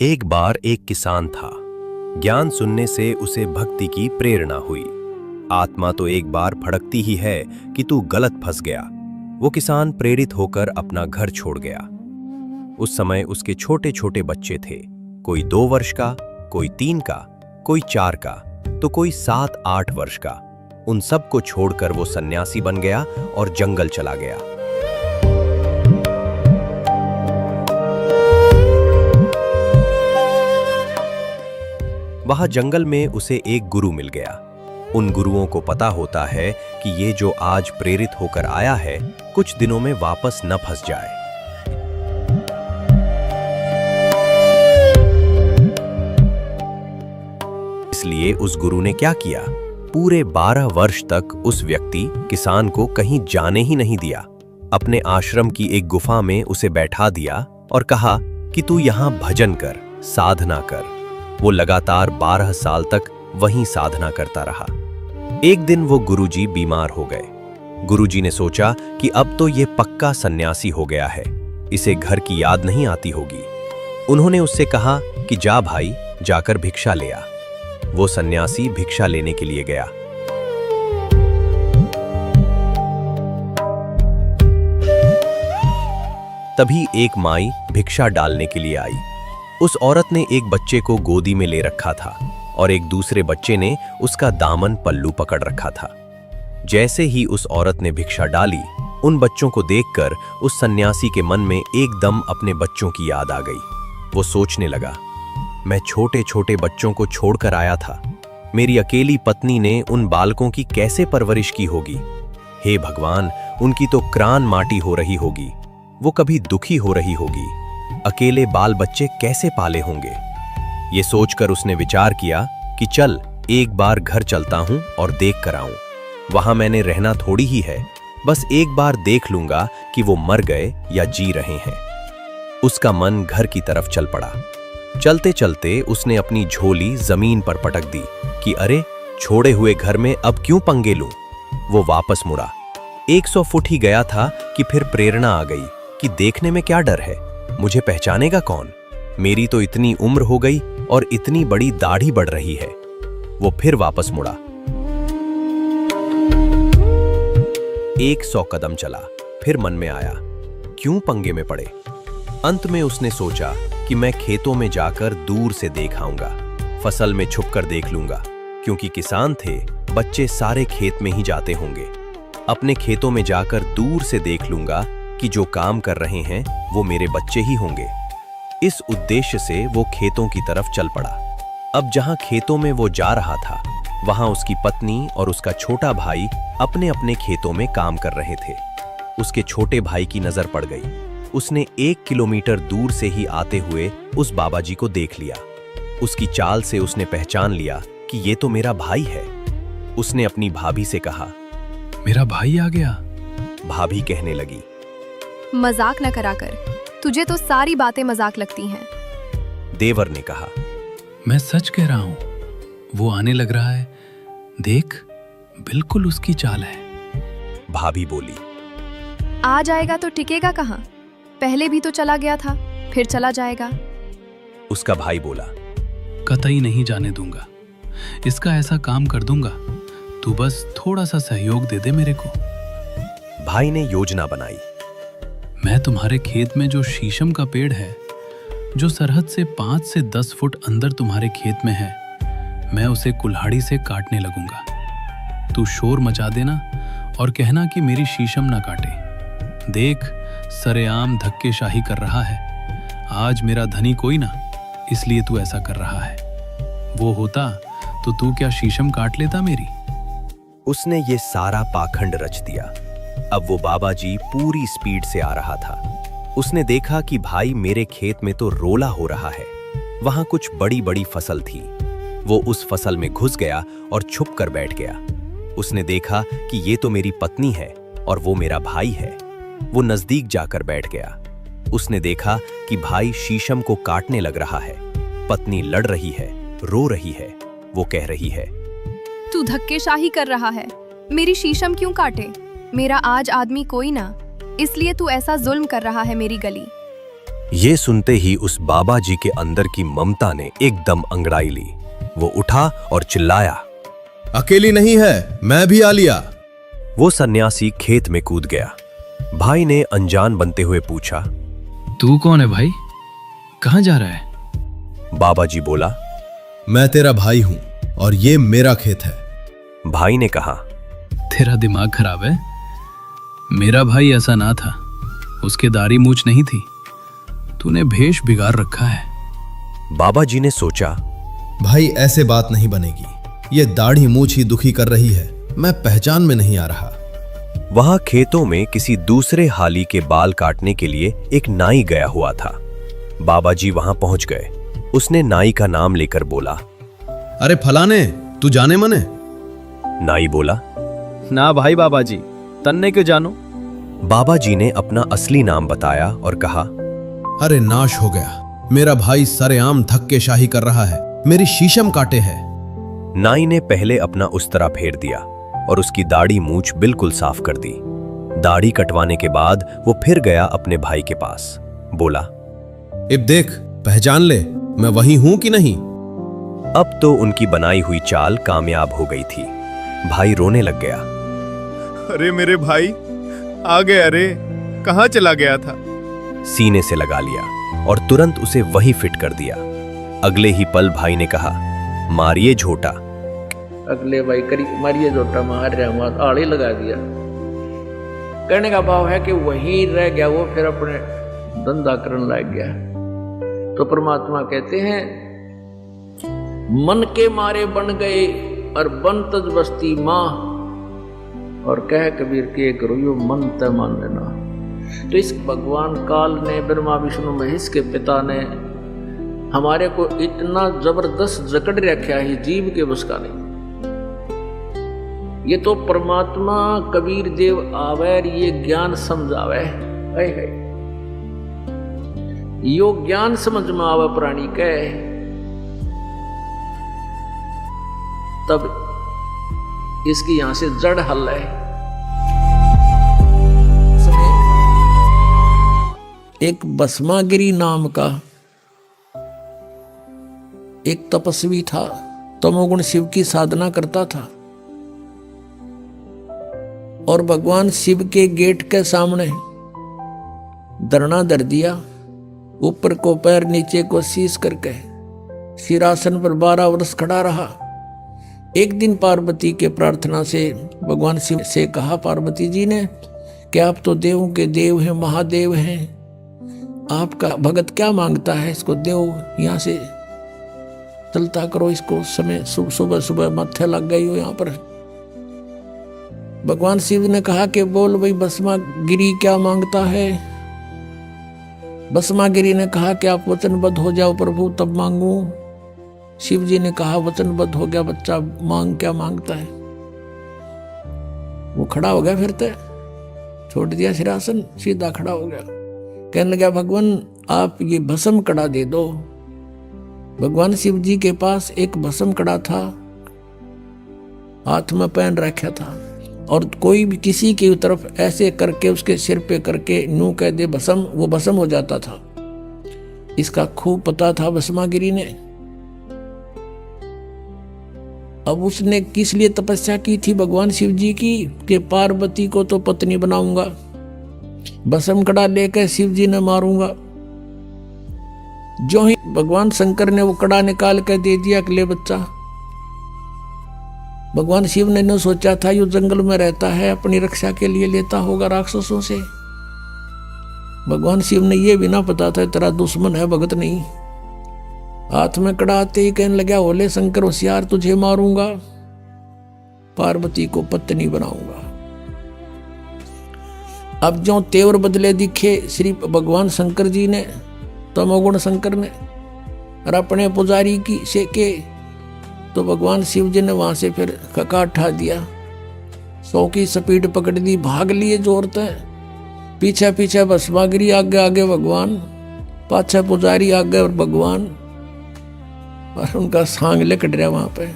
एक बार एक किसान था। ज्ञान सुनने से उसे भक्ति की प्रेरणा हुई। आत्मा तो एक बार भड़कती ही है कि तू गलत फंस गया। वो किसान प्रेरित होकर अपना घर छोड़ गया। उस समय उसके छोटे छोटे बच्चे थे, कोई 2 वर्ष का, कोई 3 का, कोई 4 का, तो कोई 7-8 वर्ष का। उन सब को छोड़कर वो सन्यासी बन गया और जंगल चला गया। वहां जंगल में उसे एक गुरु मिल गया। उन गुरुओं को पता होता है कि ये जो आज प्रेरित होकर आया है, कुछ दिनों में वापस न फंस जाए। इसलिए उस गुरु ने क्या किया, पूरे 12 वर्ष तक उस व्यक्ति किसान को कहीं जाने ही नहीं दिया। अपने आश्रम की एक गुफा में उसे बैठा दिया और कहा कि तू यहां भजन कर, साधना कर। वो लगातार 12 साल तक वहीं साधना करता रहा। एक दिन वो गुरुजी बीमार हो गए। गुरुजी ने सोचा कि अब तो ये पक्का सन्यासी हो गया है, इसे घर की याद नहीं आती होगी। उन्होंने उससे कहा कि जा भाई, जाकर भिक्षा ले आ। वो सन्यासी भिक्षा लेने के लिए गया। तभी एक माई भिक्षा डालने के लिए आई। उस औरत ने एक बच्चे को गोदी में ले रखा था और एक दूसरे बच्चे ने उसका दामन पल्लू पकड़ रखा था। जैसे ही उस औरत ने भिक्षा डाली, उन बच्चों को देखकर उस सन्यासी के मन में एकदम अपने बच्चों की याद आ गई। वो सोचने लगा, मैं छोटे छोटे बच्चों को छोड़कर आया था। मेरी अकेली पत्नी ने उन बालकों की कैसे परवरिश की होगी। हे भगवान, उनकी तो क्रान माटी हो रही होगी। वो कभी दुखी हो रही होगी। अकेले बाल बच्चे कैसे पाले होंगे। ये सोचकर उसने विचार किया कि चल एक बार घर चलता हूं और देख कर आऊं। वहां मैंने रहना थोड़ी ही है, बस एक बार देख लूंगा कि वो मर गए या जी रहे हैं। उसका मन घर की तरफ चल पड़ा। चलते चलते उसने अपनी झोली जमीन पर पटक दी कि अरे, छोड़े हुए घर में अब क्यों पंगे लूं। वो वापस मुड़ा। 100 फुट ही गया था कि फिर प्रेरणा आ गई कि देखने में क्या डर है, मुझे पहचानेगा कौन। मेरी तो इतनी उम्र हो गई और इतनी बड़ी दाढ़ी बढ़ रही है। वो फिर वापस मुड़ा। 100 कदम चला, फिर मन में आया, क्यों पंगे में पड़े। अंत में उसने सोचा कि मैं खेतों में जाकर दूर से देख आऊंगा, फसल में छुपकर देख लूंगा। क्योंकि किसान थे, बच्चे सारे खेत में ही जाते होंगे। अपने खेतों में जाकर दूर से देख लूंगा कि जो काम कर रहे हैं वो मेरे बच्चे ही होंगे। इस उद्देश्य से वो खेतों की तरफ चल पड़ा। अब जहां खेतों में वो जा रहा था, वहां उसकी पत्नी और उसका छोटा भाई अपने अपने खेतों में काम कर रहे थे। उसके छोटे भाई की नजर पड़ गई। उसने 1 किलोमीटर दूर से ही आते हुए उस बाबा जी को देख लिया। उसकी चाल से उसने पहचान लिया कि ये तो मेरा भाई है। उसने अपनी भाभी से कहा, मेरा भाई आ गया। भाभी कहने लगी, मजाक न करा कर, तुझे तो सारी बातें मजाक लगती हैं। देवर ने कहा, मैं सच कह रहा हूं, वो आने लग रहा है। देख, बिल्कुल उसकी चाल है। भाभी बोली, आ जाएगा तो टिकेगा कहाँ? पहले भी तो चला गया था, फिर चला जाएगा। उसका भाई बोला, कतई नहीं जाने दूंगा। इसका ऐसा काम कर दूंगा, तू बस थोड़ा सा सहयोग दे दे मेरे को। भाई ने योजना बनाई। मैं तुम्हारे खेत में जो शीशम का पेड़ है, जो सरहद से 5 से 10 फुट अंदर तुम्हारे खेत में है, मैं उसे कुल्हाड़ी से काटने लगूंगा। तू शोर मचा देना और कहना कि मेरी शीशम ना काटे। देख, सरेआम धक्केशाही कर रहा है। आज मेरा धनी कोई ना, इसलिए तू ऐसा कर रहा है। वो होता तो तू क्या शीशम काट लेता मेरी? उसने ये सारा पाखंड रच दिया। अब वो बाबा जी पूरी स्पीड से आ रहा था। उसने देखा कि भाई मेरे खेत में तो रोला हो रहा है। वहां कुछ बड़ी बड़ी फसल थी। वो उस फसल में घुस गया और छुप कर बैठ गया। उसने देखा कि ये तो मेरी पत्नी है और वो मेरा भाई है। वो नजदीक जाकर बैठ गया। उसने देखा कि भाई शीशम को काटने लग रहा है। पत्नी लड़ रही है, रो रही है। वो कह रही है, तू धक्केशाही कर रहा है, मेरी शीशम क्यों काटे? मेरा आज आदमी कोई ना, इसलिए तू ऐसा जुल्म कर रहा है मेरी गली। ये सुनते ही उस बाबा जी के अंदर की ममता ने एकदम अंगड़ाई ली। वो उठा और चिल्लाया, अकेली नहीं है, मैं भी आ लिया। वो सन्यासी खेत में कूद गया। भाई ने अनजान बनते हुए पूछा, तू कौन है भाई? कहाँ जा रहा है? बाबा जी बोला, मैं तेरा भाई हूं और ये मेरा खेत है। भाई ने कहा, तेरा दिमाग खराब है? मेरा भाई ऐसा ना था, उसके दाढ़ी मूछ नहीं थी, तूने भेष बिगाड़ रखा है। बाबा जी ने सोचा, भाई ऐसे बात नहीं बनेगी, ये दाढ़ी मूछ ही दुखी कर रही है, मैं पहचान में नहीं आ रहा। वहां खेतों में किसी दूसरे हाली के बाल काटने के लिए एक नाई गया हुआ था। बाबा जी वहां पहुंच गए। उसने नाई का नाम लेकर बोला, अरे फलाने, तू जाने मने? नाई बोला, ना भाई बाबा जी, तन्ने क्यों जानो। बाबा जी ने अपना असली नाम बताया और कहा, अरे नाश हो गया, मेरा भाई सरेआम धक्केशाही कर रहा है, मेरी शीशम काटे है। नाई ने पहले अपना उस्तरा फेर दिया और उसकी दाढ़ी मूछ बिल्कुल साफ कर दी। दाढ़ी कटवाने के बाद वो फिर गया अपने भाई के पास। बोला, अब देख, पहचान ले, मैं वही हूं कि नहीं? अब तो उनकी बनाई हुई चाल कामयाब हो गई थी। भाई रोने लग गया। अरे मेरे भाई आ गए, अरे कहाँ चला गया था। सीने से लगा लिया और तुरंत उसे वही फिट कर दिया। अगले ही पल भाई ने कहा, मारिए झोटा। अगले भाई करी मारिए झोटा, मार रहा वहां आड़े लगा दिया। कहने का भाव है कि वहीं रह गया वो, फिर अपने धंधा करने लग गया। तो परमात्मा कहते हैं, मन के मारे बन गए और बन तज बस्ती माँ, और कह कबीर के करो यो मन तय मान लेना। तो इस भगवान काल ने, ब्रह्मा विष्णु महेश के पिता ने हमारे को इतना जबरदस्त जकड़ रखा है, जीव के बस का नहीं। ये तो परमात्मा कबीर देव आवे, ये ज्ञान समझावे है। यो ज्ञान समझ में आवे प्राणी के, तब इसकी यहां से जड़ हल है। एक भस्मागिरी नाम का एक तपस्वी था, तमोगुण शिव की साधना करता था और भगवान शिव के गेट के सामने धरना धर दिया। ऊपर को पैर, नीचे को शीश करके सिरासन पर 12 वर्ष खड़ा रहा। एक दिन पार्वती के प्रार्थना से भगवान शिव से कहा पार्वती जी ने कि आप तो देवों के देव हैं, महादेव हैं, आपका भगत क्या मांगता है, इसको देव यहाँ से चलता करो, इसको समय सुबह सुबह माथे लग गई हो यहाँ पर। भगवान शिव ने कहा कि बोल भाई भस्मागिरी क्या मांगता है। भस्मागिरी ने कहा कि आप वचनबद्ध हो जाओ प्रभु, तब मांगू। शिव जी ने कहा वचनबद्ध हो गया बच्चा, मांग क्या मांगता है। वो खड़ा हो गया, फिर तो छोड़ दिया सिरासन, सीधा खड़ा हो गया। कहने लगा भगवान आप ये भस्म कड़ा दे दो। भगवान शिव जी के पास एक भस्म कड़ा था, हाथ में पहन रखा था, और कोई भी किसी की तरफ ऐसे करके उसके सिर पे करके नू कह दे भस्म, वो भस्म हो जाता था। इसका खूब पता था भस्मागिरी ने। अब उसने किस लिए तपस्या की थी भगवान शिव जी की कि पार्वती को तो पत्नी बनाऊंगा, भस्म कड़ा लेकर शिव जी ने मारूंगा। जो ही भगवान शंकर ने वो कड़ा निकाल कर दे दिया कि ले बच्चा। भगवान शिव ने न सोचा था यो जंगल में रहता है, अपनी रक्षा के लिए लेता होगा राक्षसों से। भगवान शिव ने ये भी ना पता था तेरा दुश्मन है, भगत नहीं। हाथ में कड़ा आते ही कहने लगा, ओले शंकर होशियार, तुझे मारूंगा, पार्वती को पत्नी बनाऊंगा। अब जो तेवर बदले दिखे श्री भगवान शंकर जी ने, तमोगुण शंकर ने, और अपने पुजारी की से के, तो भगवान शिव जी ने वहां से फिर कका उठा दिया, 100 की स्पीड पकड़ दी, भाग लिए जोर तय। पीछे पीछे भस्मागिरी, आगे आगे भगवान, पाछे पुजारी, आगे और भगवान, और उनका सांग लिकट रहा वहां पे।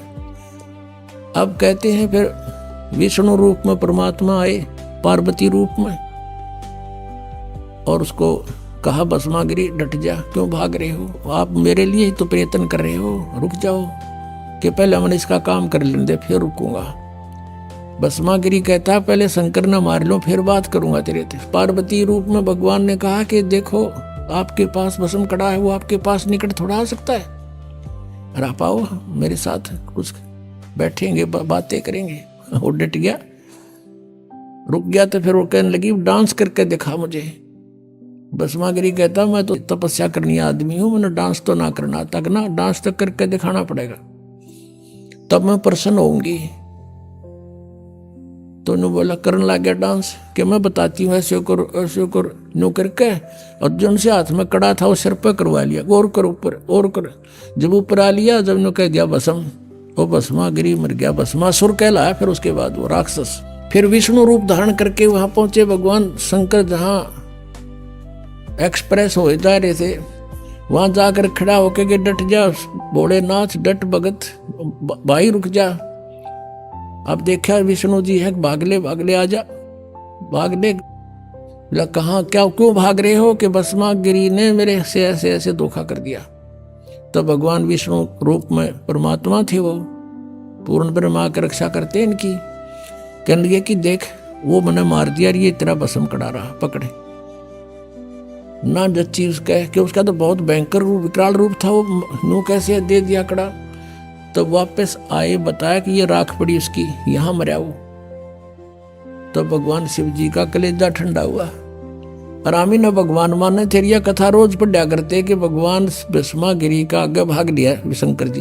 अब कहते हैं फिर विष्णु रूप में परमात्मा आए, पार्वती रूप में, और उसको कहा भस्मागिरी डट जा, क्यों भाग रहे हो? आप मेरे लिए ही तो प्रयत्न कर रहे हो, रुक जाओ कि पहले मैंने इसका काम कर लेने दे, फिर रुकूंगा। भस्मागिरी कहता पहले शंकर न मार लो फिर बात करूंगा तेरे से। पार्वती रूप में भगवान ने कहा कि देखो आपके पास भस्म कड़ा है, वो आपके पास निकट थोड़ा आ सकता है, और आप आओ मेरे साथ, कुछ बैठेंगे बातें करेंगे। वो डट गया, रुक गया। तो फिर वो कहने लगी डांस करके दिखा मुझे। भस्मागिरी कहता मैं तो तपस्या करनी आदमी हूं, मैंने डांस तो ना करना, तक ना डांस तक करके दिखाना पड़ेगा, तब मैं प्रसन्न होंगी। तो उन्होंने बोला, करने लग गया डांस कि मैं बताती हूँ ऐसे करो ऐसे करो, नो करके अर्जुन से हाथ में कड़ा था वो सिर पर करवा लिया, और कर ऊपर और कर। जब ऊपर आ लिया, जब नो कह दिया भस्म, वो भस्मागिरी मर गया, भस्मासुर कहलाया। फिर उसके बाद वो राक्षस। फिर विष्णु रूप धारण करके वहां पहुंचे भगवान शंकर, जहां एक्सप्रेस हो जा रहे थे, वहां जाकर खड़ा होके के डट जा भोलेनाथ, डट भगत भाई रुक जा। अब देखा विष्णु जी है, भागले भागले आ जा, भागले। बोला कहाँ क्या क्यों भाग रहे हो? कि भस्मागिरी ने मेरे से ऐसे ऐसे धोखा कर दिया। तो भगवान विष्णु रूप में परमात्मा थे, वो पूर्ण ब्रह्मा की रक्षा करते इनकी। कहने लगे कि देख वो मैंने मार दिया, ये तेरा भस्म कड़ा रहा, पकड़े ना जच्ची उसका, कि उसका तो बहुत भयंकर रूप विकराल रूप था, वो नू कैसे दे दिया कड़ा। तो वापस आए, बताया कि ये राख पड़ी उसकी, यहां मरा वो। तो भगवान शिव जी का कलेजा ठंडा हुआ। आरामी न भगवान माने थे, यह कथा रोज पढ़ा करते कि भगवान भस्मागिरी का आगे भाग लिया शंकर जी।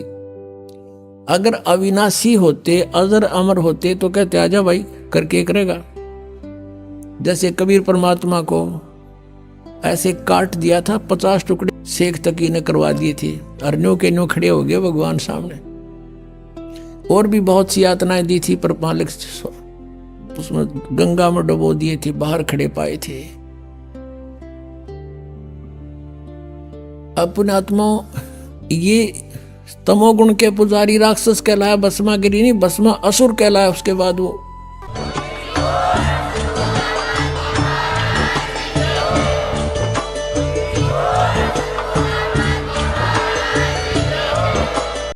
अगर अविनाशी होते, अजर अमर होते तो कहते आजा भाई, करके करेगा। जैसे कबीर परमात्मा को ऐसे काट दिया था, 50 टुकड़े शेख तकी ने करवा दिए थे, और न्यू के न्यू खड़े हो गए भगवान सामने। और भी बहुत सी यातनाएं दी थी, पर मालिक उसमें गंगा में डुबो दिए थे, बाहर खड़े पाए थे। अपने आत्मा ये तमोगुण के पुजारी राक्षस कहलाया भस्मागिरी, नहीं भस्मा असुर कहलाया। उसके बाद वो